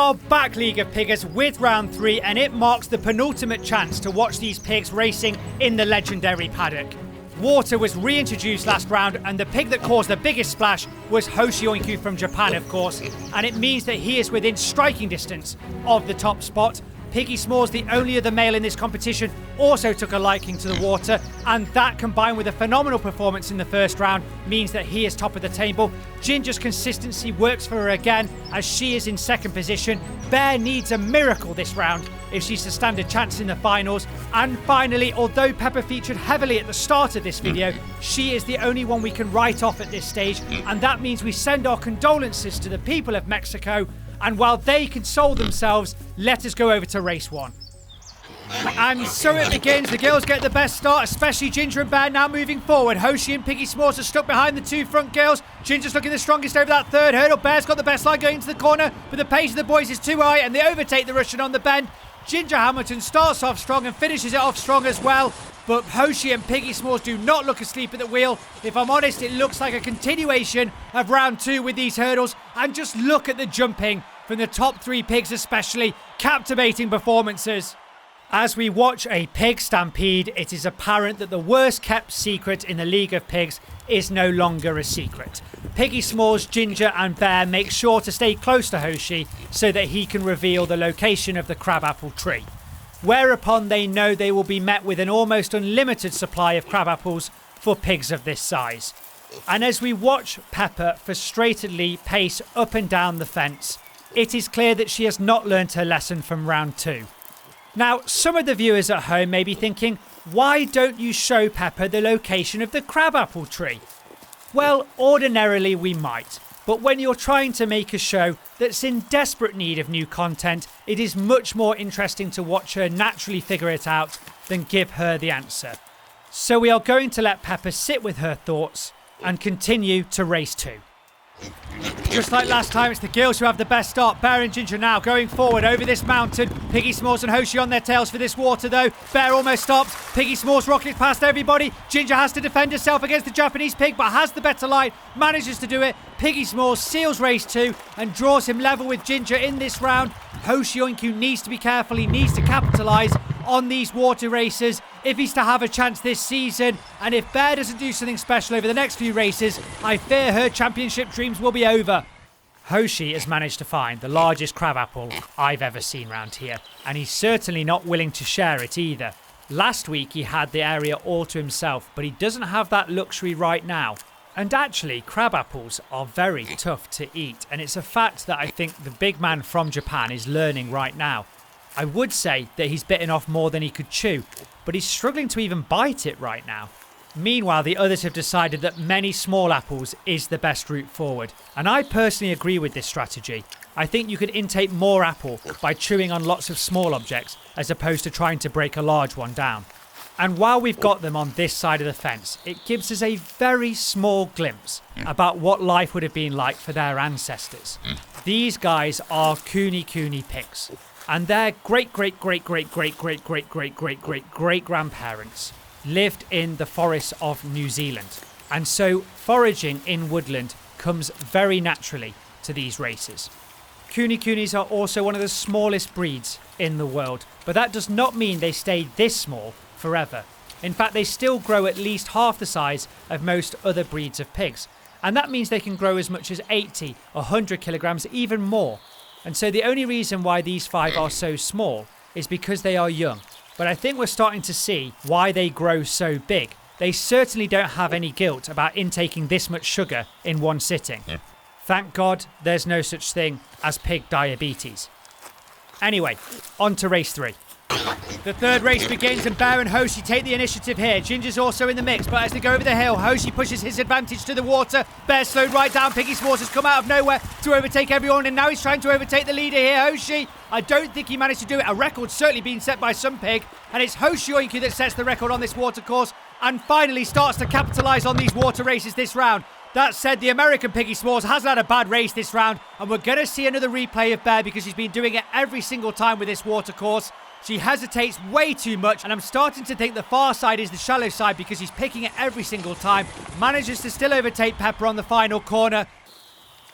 We are back, League of Piggers, with round 3, and it marks the penultimate chance to watch these pigs racing in the legendary paddock. Water was reintroduced last round, and the pig that caused the biggest splash was Hoshi Oinku from Japan, of course, and it means that he is within striking distance of the top spot. Piggy S'mores, the only other male in this competition, also took a liking to the water, and that combined with a phenomenal performance in the first round means that he is top of the table. Ginger's consistency works for her again as she is in second position. Bear needs a miracle this round if she's to stand a chance in the finals. And finally, although Pepper featured heavily at the start of this video, she is the only one we can write off at this stage, and that means we send our condolences to the people of Mexico. And while they console themselves, let us go over to race 1. And so it begins. The girls get the best start, especially Ginger and Bear now moving forward. Hoshi and Piggy S'mores are stuck behind the two front girls. Ginger's looking the strongest over that third hurdle. Bear's got the best line going into the corner, but the pace of the boys is too high and they overtake the Russian on the bend. Ginger Hamilton starts off strong and finishes it off strong as well. But Hoshi and Piggy S'mores do not look asleep at the wheel. If I'm honest, it looks like a continuation of round 2 with these hurdles. And just look at the jumping from the top 3 pigs especially. Captivating performances. As we watch a pig stampede, it is apparent that the worst kept secret in the League of Pigs is no longer a secret. Piggy S'mores, Ginger and Bear make sure to stay close to Hoshi so that he can reveal the location of the crabapple tree. Whereupon they know they will be met with an almost unlimited supply of crabapples for pigs of this size. And as we watch Pepper frustratedly pace up and down the fence, it is clear that she has not learnt her lesson from round 2. Now, some of the viewers at home may be thinking, why don't you show Pepper the location of the crabapple tree? Well, ordinarily we might, but when you're trying to make a show that's in desperate need of new content, it is much more interesting to watch her naturally figure it out than give her the answer. So we are going to let Pepper sit with her thoughts and continue to race 2. Just like last time, it's the girls who have the best start. Bear and Ginger now going forward over this mountain. Piggy S'mores and Hoshi on their tails for this water though. Bear almost stops. Piggy S'mores rockets past everybody. Ginger has to defend herself against the Japanese pig, but has the better line. Manages to do it. Piggy S'mores seals race 2 and draws him level with Ginger in this round. Hoshi Oinku needs to be careful. He needs to capitalise on these water races if he's to have a chance this season. And if Bear doesn't do something special over the next few races, I fear her championship dreams will be over. Hoshi has managed to find the largest crabapple I've ever seen round here, and he's certainly not willing to share it either. Last week he had the area all to himself, but he doesn't have that luxury right now. And actually, crabapples are very tough to eat, and it's a fact that I think the big man from Japan is learning right now. I would say that he's bitten off more than he could chew, but he's struggling to even bite it right now. Meanwhile, the others have decided that many small apples is the best route forward, and I personally agree with this strategy. I think you could intake more apple by chewing on lots of small objects as opposed to trying to break a large one down. And while we've got them on this side of the fence, it gives us a very small glimpse about what life would have been like for their ancestors. These guys are Kune pigs, and their great-great-great-great-great-great-great-great-great-great-grandparents lived in the forests of New Zealand. And so foraging in woodland comes very naturally to these races. Kunis are also one of the smallest breeds in the world, but that does not mean they stay this small forever. In fact, they still grow at least half the size of most other breeds of pigs. And that means they can grow as much as 80, 100 kilograms, even more. And so the only reason why these 5 are so small is because they are young. But I think we're starting to see why they grow so big. They certainly don't have any guilt about intaking this much sugar in one sitting. Thank God there's no such thing as pig diabetes. Anyway, on to race 3. The third race begins and Bear and Hoshi take the initiative here. Ginger's also in the mix, but as they go over the hill, Hoshi pushes his advantage to the water. Bear slowed right down. Piggy S'mores has come out of nowhere to overtake everyone, and now he's trying to overtake the leader here, Hoshi. I don't think he managed to do it. A record's certainly been set by some pig, and it's Hoshi Oinku that sets the record on this water course and finally starts to capitalise on these water races this round. That said, the American Piggy S'mores hasn't had a bad race this round, and we're going to see another replay of Bear because she's been doing it every single time with this water course. She hesitates way too much, and I'm starting to think the far side is the shallow side because she's picking it every single time. Manages to still overtake Pepper on the final corner.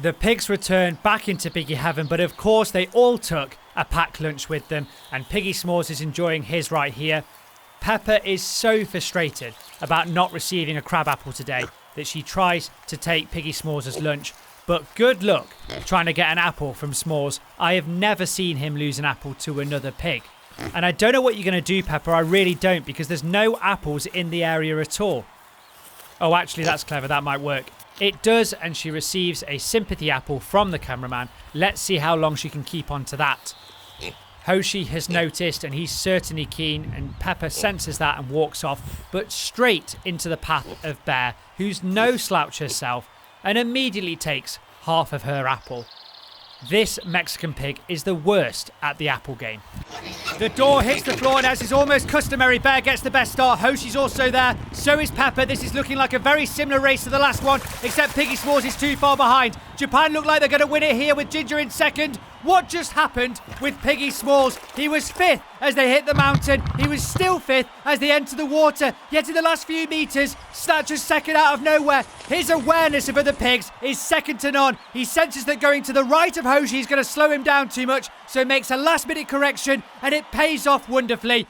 The pigs returned back into Piggy Heaven, but of course they all took a packed lunch with them, and Piggy S'mores is enjoying his right here. Pepper is so frustrated about not receiving a crab apple today that she tries to take Piggy S'mores' lunch, but good luck trying to get an apple from S'mores. I have never seen him lose an apple to another pig. And I don't know what you're going to do, Pepper, I really don't, because there's no apples in the area at all. Oh, actually, that's clever, that might work. It does, and she receives a sympathy apple from the cameraman. Let's see how long she can keep on to that. Hoshi has noticed, and he's certainly keen, and Pepper senses that and walks off, but straight into the path of Bear, who's no slouch herself, and immediately takes half of her apple. This Mexican pig is the worst at the apple game. The door hits the floor, and as is almost customary, Bear gets the best start. Hoshi's also there, so is Pepper. This is looking like a very similar race to the last one, except Piggy S'mores is too far behind. Japan look like they're going to win it here with Ginger in second. What just happened with Piggy S'mores? He was fifth as they hit the mountain. He was still fifth as they entered the water. Yet in the last few metres, Snatcher's second out of nowhere. His awareness of other pigs is second to none. He senses that going to the right of Hoshi is going to slow him down too much, so makes a last-minute correction, and it pays off wonderfully.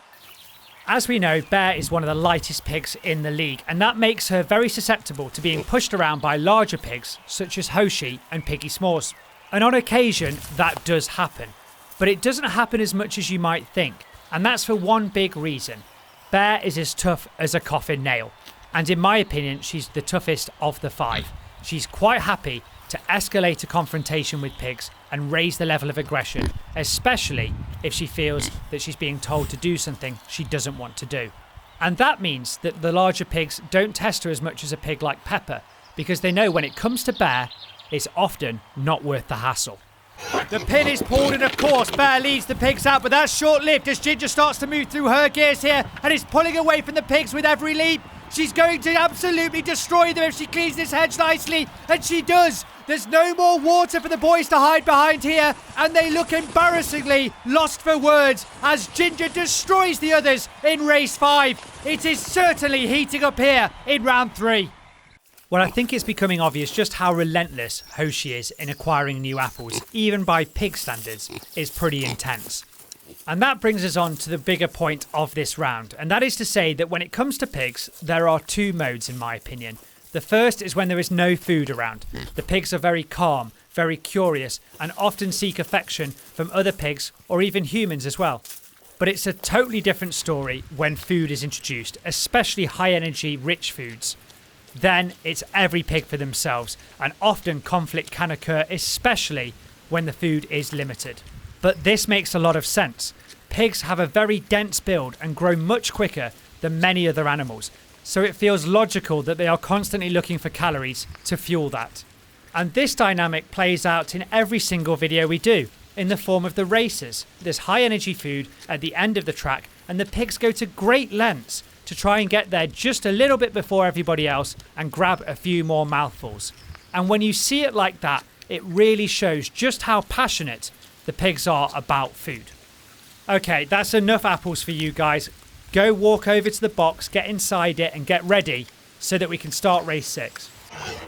As we know, Bear is one of the lightest pigs in the league, and that makes her very susceptible to being pushed around by larger pigs, such as Hoshi and Piggy S'mores. And on occasion, that does happen. But it doesn't happen as much as you might think, and that's for one big reason. Bear is as tough as a coffin nail, and in my opinion, she's the toughest of the five. She's quite happy to escalate a confrontation with pigs and raise the level of aggression, especially if she feels that she's being told to do something she doesn't want to do. And that means that the larger pigs don't test her as much as a pig like Pepper, because they know when it comes to Bear, it's often not worth the hassle. The pin is pulled, and of course Bear leads the pigs out, but that's short-lived as Ginger starts to move through her gears here and is pulling away from the pigs with every leap. She's going to absolutely destroy them if she cleans this hedge nicely, and she does. There's no more water for the boys to hide behind here, and they look embarrassingly lost for words as Ginger destroys the others in race 5. It is certainly heating up here in round 3. Well, I think it's becoming obvious just how relentless Hoshi is in acquiring new apples, even by pig standards, is pretty intense. And that brings us on to the bigger point of this round, and that is to say that when it comes to pigs, there are two modes in my opinion. The first is when there is no food around. The pigs are very calm, very curious, and often seek affection from other pigs or even humans as well. But it's a totally different story when food is introduced, especially high energy, rich foods. Then it's every pig for themselves, and often conflict can occur, especially when the food is limited. But this makes a lot of sense. Pigs have a very dense build and grow much quicker than many other animals, so it feels logical that they are constantly looking for calories to fuel that. And this dynamic plays out in every single video we do, in the form of the races. There's high energy food at the end of the track, and the pigs go to great lengths to try and get there just a little bit before everybody else and grab a few more mouthfuls. And when you see it like that, it really shows just how passionate the pigs are about food. Okay, that's enough apples for you guys. Go walk over to the box, get inside it and get ready so that we can start race 6.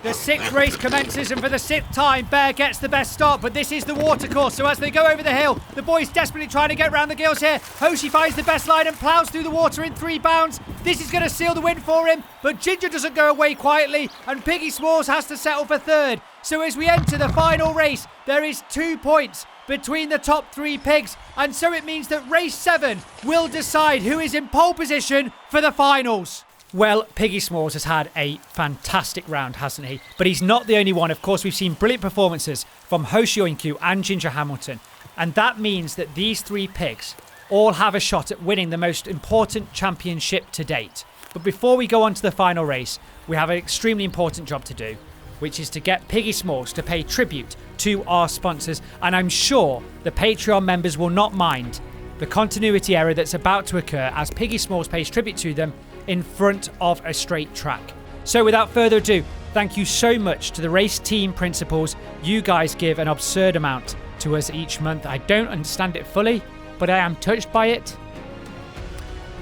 The 6th race commences, and for the 6th time, Bear gets the best start, but this is the watercourse, so as they go over the hill, the boys desperately trying to get round the gills here. Hoshi finds the best line and ploughs through the water in 3 bounds. This is going to seal the win for him, but Ginger doesn't go away quietly, and Piggy S'mores has to settle for 3rd. So as we enter the final race, there is 2 points between the top 3 pigs, and so it means that race 7 will decide who is in pole position for the finals. Well, Piggy S'mores has had a fantastic round, hasn't he? But he's not the only one. Of course, we've seen brilliant performances from Hoshi Oinku and Ginger Hamilton. And that means that these 3 pigs all have a shot at winning the most important championship to date. But before we go on to the final race, we have an extremely important job to do, which is to get Piggy S'mores to pay tribute to our sponsors. And I'm sure the Patreon members will not mind the continuity error that's about to occur as Piggy S'mores pays tribute to them in front of a straight track. So without further ado, thank you so much to the race team principals. You guys give an absurd amount to us each month. I don't understand it fully, but I am touched by it.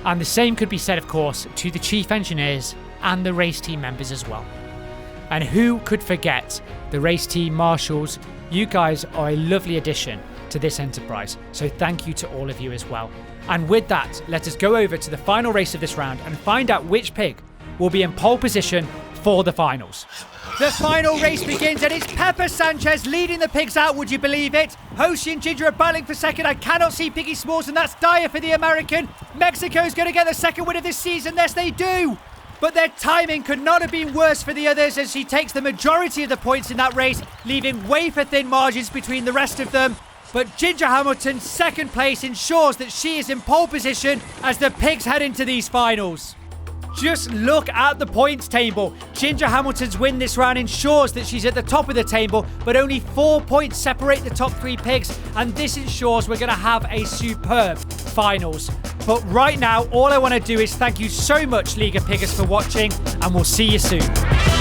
And the same could be said, of course, to the chief engineers and the race team members as well. And who could forget the race team marshals? You guys are a lovely addition to this enterprise, so thank you to all of you as well. And with that, let us go over to the final race of this round and find out which pig will be in pole position for the finals. The final race begins, and it's Pepper Sanchez leading the pigs out, would you believe it? Hoshi and Ginger are battling for second. I cannot see Piggy Smalls, and that's dire for the American. Mexico's going to get the second win of this season. Yes, they do. But their timing could not have been worse for the others, as she takes the majority of the points in that race, leaving wafer-thin margins between the rest of them. But Ginger Hamilton's second place ensures that she is in pole position as the pigs head into these finals. Just look at the points table. Ginger Hamilton's win this round ensures that she's at the top of the table, but only 4 points separate the top 3 pigs, and this ensures we're going to have a superb finals. But right now, all I want to do is thank you so much, League of Piggers, for watching, and we'll see you soon.